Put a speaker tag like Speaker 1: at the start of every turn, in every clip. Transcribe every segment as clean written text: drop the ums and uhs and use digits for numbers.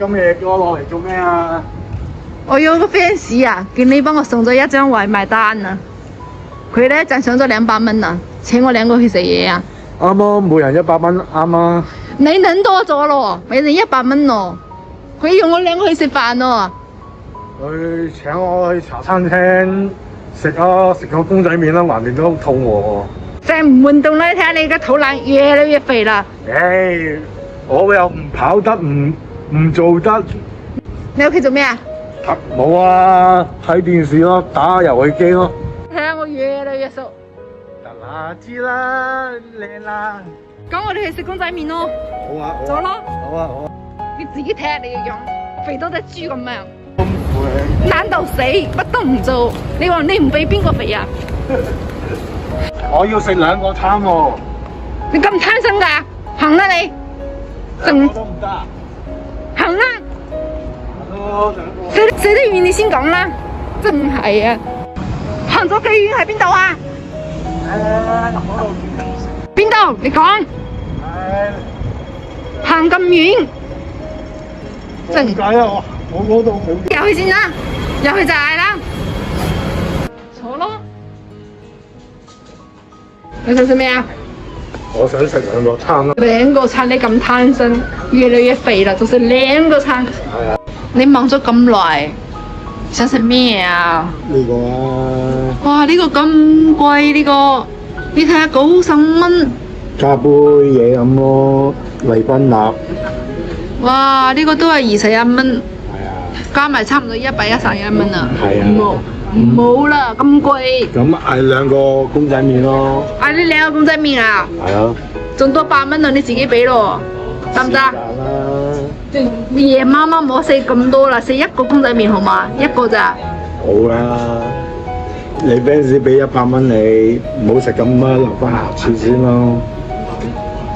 Speaker 1: 咁夜叫我落嚟做咩啊？
Speaker 2: 我有個 fans 啊，叫你幫我送咗一張外賣單啊。佢咧就上咗200蚊啊，請我2個去食嘢啊。
Speaker 1: 啱啊，每人100蚊，啱啊。
Speaker 2: 你諗多咗咯，每人100蚊咯。佢要我2個去食飯咯。
Speaker 1: 佢請我去茶餐廳食啊，食個公仔麵啦，橫掂都肚餓。
Speaker 2: 再唔運動咧，睇下你個肚腩越嚟越肥啦。
Speaker 1: 唉，我又唔跑得，唔做得。
Speaker 2: 你屋企做咩啊？
Speaker 1: 冇啊，睇電視咯，打遊戲機咯。
Speaker 2: 睇下我越嚟越瘦。
Speaker 1: 得啦，知啦，靚啦。
Speaker 2: 咁我哋去食公仔麵咯。
Speaker 1: 好啊，
Speaker 2: 走咯。
Speaker 1: 好啊，好啊。
Speaker 2: 你自己睇下你嘅樣，肥到隻豬咁樣。
Speaker 1: 咁攰。
Speaker 2: 懶到死，乜都唔做。你話你唔肥邊個肥啊？
Speaker 1: 我要食2個餐喎。
Speaker 2: 你咁貪心㗎？行啦你。
Speaker 1: 兩個都唔得。
Speaker 2: 行啦。
Speaker 1: 2個。
Speaker 2: 死得遠你先講啦，真係啊！行咗幾遠喺邊度啊？邊度？你講。行咁遠，真
Speaker 1: 點解啊？我嗰度好。
Speaker 2: 入去先啦，入去就嗌啦。坐咯。你想食咩啊？
Speaker 1: 我想食2個餐啦。
Speaker 2: 2個餐你咁貪心，越嚟越肥啦，就食2個餐。
Speaker 1: 係啊。
Speaker 2: 你望咗咁耐，想食咩啊？
Speaker 1: 呢個啊。
Speaker 2: 哇！呢個咁貴，呢個你睇下95蚊。
Speaker 1: 加杯嘢飲咯，利賓納。
Speaker 2: 哇！呢個都係21蚊。
Speaker 1: 係啊。
Speaker 2: 加埋差唔多111蚊啊。
Speaker 1: 係啊。
Speaker 2: 冇啦，咁貴。
Speaker 1: 咁嗌2個公仔麵咯。
Speaker 2: 嗌你2個公仔麵啊？
Speaker 1: 係啊。
Speaker 2: 仲多8蚊啊！你自己俾咯，得唔得？夜媽媽唔好食咁多啦，食1個公仔麵好嘛？1個咋？
Speaker 1: 好啦，你 fans 俾100蚊你，唔好食咁多，留翻下次先咯。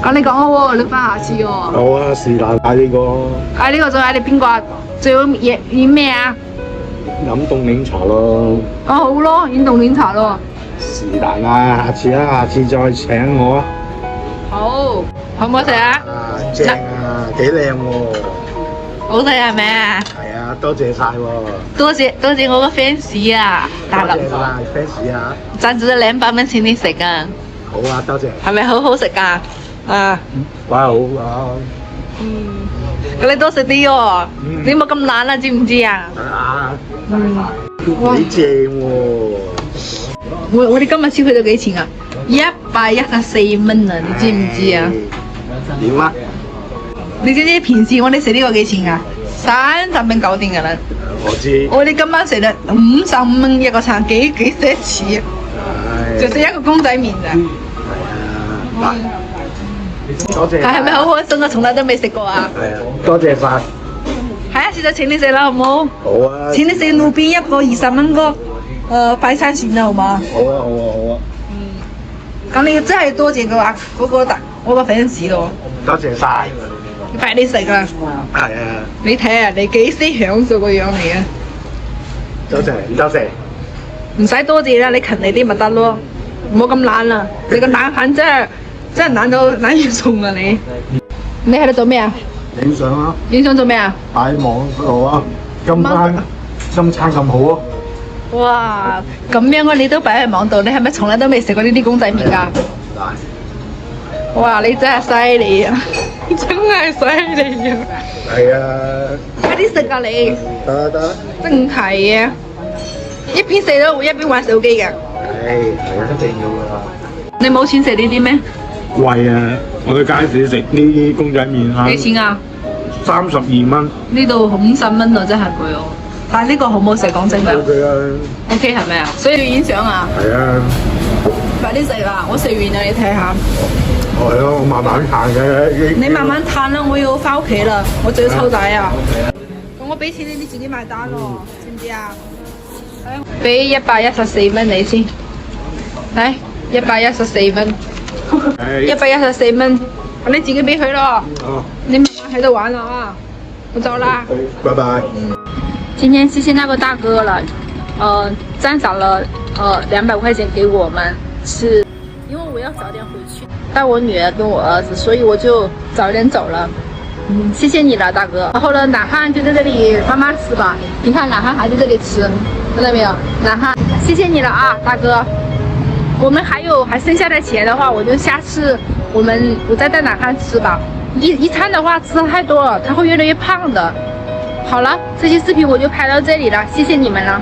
Speaker 2: 咁你講好喎，留翻下次喎。
Speaker 1: 好啊，是但嗌呢個。
Speaker 2: 嗌呢個再嗌你邊個啊？最好演咩啊？
Speaker 1: 飲凍檸茶咯。
Speaker 2: 哦好咯，演凍檸茶咯。
Speaker 1: 是但啊，下次啦，下次再請我啊。
Speaker 2: 好，好唔好食啊？
Speaker 1: 正啊，幾靚喎。
Speaker 2: 好食係咪啊？
Speaker 1: 係啊，多謝晒喎。
Speaker 2: 多謝我個 fans 啊，大佬。
Speaker 1: 多謝晒 fans 啊。
Speaker 2: 賺咗200蚊請你食啊。
Speaker 1: 好啊，多謝。
Speaker 2: 係咪好好食㗎？啊。
Speaker 1: 哇，好啊。
Speaker 2: 咁你多食啲喎，你冇咁懶啦，知唔知啊？
Speaker 1: 啊。幾正喎。
Speaker 2: 我哋今日消費咗幾錢啊？114蚊啊，你知唔知啊？
Speaker 1: 點啊？
Speaker 2: 你知唔知平時我哋食呢個幾錢啊？30蚊搞掂㗎啦。
Speaker 1: 我知。
Speaker 2: 我哋今晚食咗55蚊一個餐，幾奢侈啊！就食1個公仔麵咋？
Speaker 1: 係啊。多謝。
Speaker 2: 係咪好開心啊？從來都未食過啊！
Speaker 1: 係啊，多謝晒。
Speaker 2: 下一次就請你食啦，好唔好？
Speaker 1: 好啊。
Speaker 2: 請你食路邊1個20蚊個快餐船啦，好嘛？
Speaker 1: 好啊，好啊，好啊。
Speaker 2: 咁你真係多謝佢話我個 fans 咯。
Speaker 1: 多謝晒。
Speaker 2: 快啲食啦！
Speaker 1: 係啊。
Speaker 2: 你睇下你幾識享受個樣嚟啊！
Speaker 1: 多謝，多謝。
Speaker 2: 唔使多謝啦，你勤力啲咪得咯，唔好咁懶啦。你個懶漢真係懶到懶要送啊你！你喺度做咩啊？
Speaker 1: 影相啊！
Speaker 2: 影相做咩啊？
Speaker 1: 擺網度啊！今餐咁好啊！
Speaker 2: 哇！咁樣你都擺喺網度，你係咪從來都未食過呢啲公仔麵㗎？哇！你真係犀利啊！真係犀利啊！
Speaker 1: 係啊！
Speaker 2: 快啲食啊你！
Speaker 1: 得得。
Speaker 2: 真係啊！一邊食都會一邊玩手機㗎。
Speaker 1: 係一定要㗎啦。
Speaker 2: 你冇錢食呢啲咩？
Speaker 1: 貴啊！我去街市食呢啲公仔麵啊。
Speaker 2: 幾錢啊
Speaker 1: ？32蚊。
Speaker 2: 呢度50蚊啊，真係貴哦！但係呢個好唔好食？講真㗎。
Speaker 1: OK 啊。
Speaker 2: OK 係咪啊？所以要影相啊？
Speaker 1: 係啊。
Speaker 2: 快啲食啦！我食完啦，你睇下。
Speaker 1: 係咯，我慢慢行嘅。
Speaker 2: 你慢慢嘆啦，我要翻屋企啦，我仲要湊仔啊。咁我俾錢你自己埋單咯，知唔知啊？俾114蚊你先，嚟114蚊，114蚊，你自己俾佢咯。你慢慢喺度玩啦啊！我走啦。
Speaker 1: 拜拜。
Speaker 2: 今天謝謝那個大哥了，贊賞了200塊錢給我們吃，因為我要早點回去帶我女兒跟我兒子，所以我就早點走了。谢谢你了，大哥。然后呢，南汉就在这里慢慢吃吧。你看，南汉还在这里吃，看到没有？南汉，谢谢你了啊，大哥。我们还剩下的钱的话，我就下次我再在南汉吃吧。一餐的话吃太多了，他会越来越胖的。好了，这期视频我就拍到这里了，谢谢你们了。